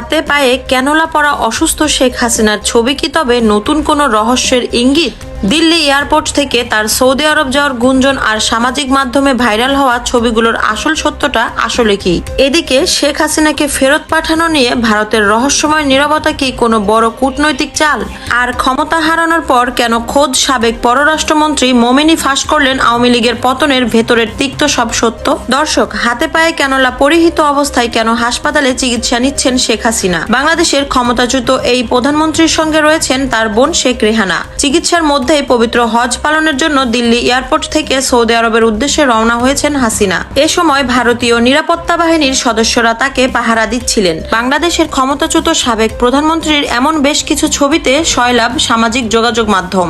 হাতে পায়ে ক্যানোলা পরা অসুস্থ শেখ হাসিনার ছবি কি তবে নতুন কোনো রহস্যের ইঙ্গিত? দিল্লি এয়ারপোর্ট থেকে তার সৌদি আরব যাওয়ার গুঞ্জন আর সামাজিক মাধ্যমে ভাইরাল হওয়া ছবিগুলোর আসল সত্যটা আসলে কি? এদিকে শেখ হাসিনাকে ফেরত পাঠানো নিয়ে ভারতের রহস্যময় নীরবতা কি কোনো বড় কূটনৈতিক চাল? আর ক্ষমতা হারানোর পর কেন খোদ সাবেক পররাষ্ট্রমন্ত্রী মোমেনী ফাঁস করলেন আওয়ামী লীগের পতনের ভেতরের তিক্ত সব সত্য? দর্শক, হাতে পায়ে ক্যানোলা পরিহিত অবস্থায় কেন হাসপাতালে চিকিৎসা নিচ্ছেন শেখ হাসিনা? বাংলাদেশের ক্ষমতাচ্যুত এই প্রধানমন্ত্রীর সঙ্গে রয়েছেন তার বোন শেখ রেহানা। চিকিৎসার মধ্যে পবিত্র হজ পালনের জন্য দিল্লি এয়ারপোর্ট থেকে সৌদি আরবের উদ্দেশ্যে রওনা হয়েছেন হাসিনা। এ সময় ভারতীয় নিরাপত্তা বাহিনীর সদস্যরা তাকে পাহারা দিচ্ছিলেন। বাংলাদেশের ক্ষমতাচ্যুত সাবেক প্রধানমন্ত্রীর এমন বেশ কিছু ছবিতে সয়লাভ সামাজিক যোগাযোগ মাধ্যম।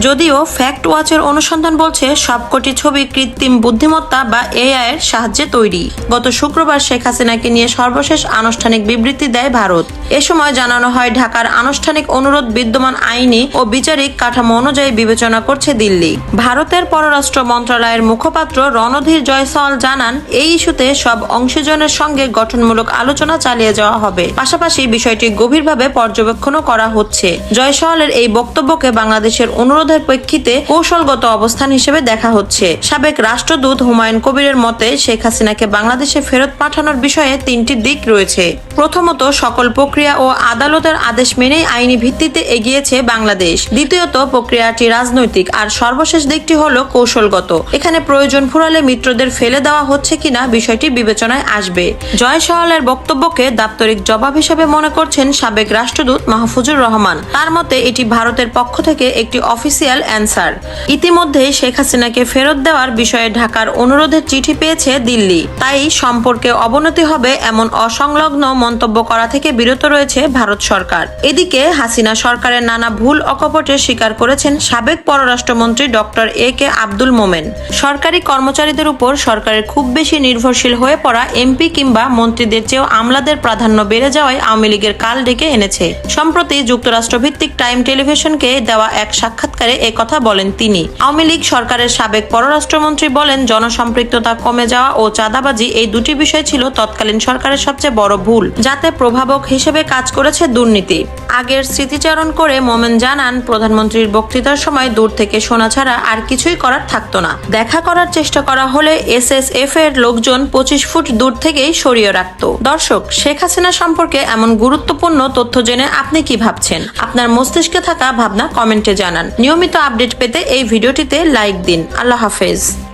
যদিও ফ্যাক্ট ওয়াচের অনুসন্ধান বলছে সবকটি ছবি কৃত্রিম বুদ্ধিমত্তা বা এআই এর সাহায্যে তৈরি। গত শুক্রবার শেখ হাসিনাকে নিয়ে সর্বশেষ আনুষ্ঠানিক বিবৃতি দেয় ভারত। এ সময় জানানো হয়, ঢাকার আনুষ্ঠানিক অনুরোধ বিদ্যমান আইনি ও বিচারিক কাঠামো অনুযায়ী বিবেচনা করছে দিল্লি। ভারতের পররাষ্ট্র মন্ত্রণালয়ের মুখপাত্র রণধীর জয়সওয়াল জানান, এই ইস্যুতে সব অংশীজনের সঙ্গে গঠনমূলক আলোচনা চালিয়ে যাওয়া হবে। পাশাপাশি বিষয়টি গভীরভাবে পর্যবেক্ষণও করা হচ্ছে। জয়সওয়ালের এই বক্তব্যকে বাংলাদেশের অনুরোধের প্রেক্ষিতে কৌশলগত অবস্থান হিসেবে দেখা হচ্ছে। সাবেক রাষ্ট্রদূত হুমায়ুন কবিরের মতে, শেখ হাসিনাকে বাংলাদেশে ফেরত পাঠানোর বিষয়ে তিনটি দিক রয়েছে। প্রথমত, সকল প্রক্রিয়া ও আদালতের আদেশ মেনেই আইনি ভিত্তিতে এগিয়েছে বাংলাদেশ। দ্বিতীয়ত, প্রক্রিয়াটি রাজনৈতিক। আর সর্বশেষ দিকটি হলো কৌশলগত। এখানে প্রয়োজন ফুরালে মিত্রদের ফেলে দেওয়া হচ্ছে কিনা বিষয়টি বিবেচনায় আসবে। জয়সওয়ালের বক্তব্যকে দাপ্তরিক জবাব হিসেবে মনে করছেন সাবেক রাষ্ট্রদূত মাহফুজুর রহমান। তার মতে, এটি ভারতের পক্ষ থেকে একটি অফিসিয়াল অ্যান্সার। ইতিমধ্যে শেখ হাসিনাকে ফেরত দেওয়ার বিষয়ে ঢাকার অনুরোধের চিঠি পেয়েছে দিল্লি। তাই সম্পর্কে অবনতি হবে এমন অসংলগ্ন মন্তব্য করা থেকে বিরত রয়েছে ভারত সরকার। এদিকে হাসিনা সরকারের নানা ভুল অকপটের স্বীকার করেছেন সাবেক পররাষ্ট্রমন্ত্রী ডক্টর এ.কে আব্দুল মোমেন। সরকারি কর্মচারীদের উপর সরকারের খুব বেশি নির্ভরশীল হয়ে পড়া এমপি কিংবা মন্ত্রীদের চেয়েও আমলাদের প্রাধান্য বেড়ে যাওয়ায় আওয়ামী লীগের কাল ডেকে এনেছে। সম্প্রতি যুক্তরাষ্ট্রভিত্তিক টাইম টেলিভিশনকে দেওয়া এক সাক্ষাৎকারে একথা বলেন তিনি। আওয়ামী লীগ সরকারের সাবেক পররাষ্ট্রমন্ত্রী বলেন, জনসম্পৃক্ততা কমে যাওয়া ও চাঁদাবাজি এই দুটি বিষয় ছিল তৎকালীন সরকারের সবচেয়ে বড় ভুল, যাতে প্রভাবক হিসেবে কাজ করেছে দুর্নীতি। আগের স্মৃতিচারণ করে মোমেন জানান, প্রধানমন্ত্রীর বক্তৃতার সময় দূর থেকে শোনা ছাড়া আর কিছুই করার থাকতো না। দেখা করার চেষ্টা করা হলে এসএসএফ এর লোকজন 25 ফুট দূর থেকেই সরিয়ে রাখত। দর্শক, শেখ হাসিনা সম্পর্কে এমন গুরুত্বপূর্ণ তথ্য জেনে আপনি কি ভাবছেন? আপনার মস্তিষ্কে থাকা ভাবনা কমেন্টে জানান। নিয়মিত আপডেট পেতে এই ভিডিওটিতে লাইক দিন। আল্লাহ হাফেজ।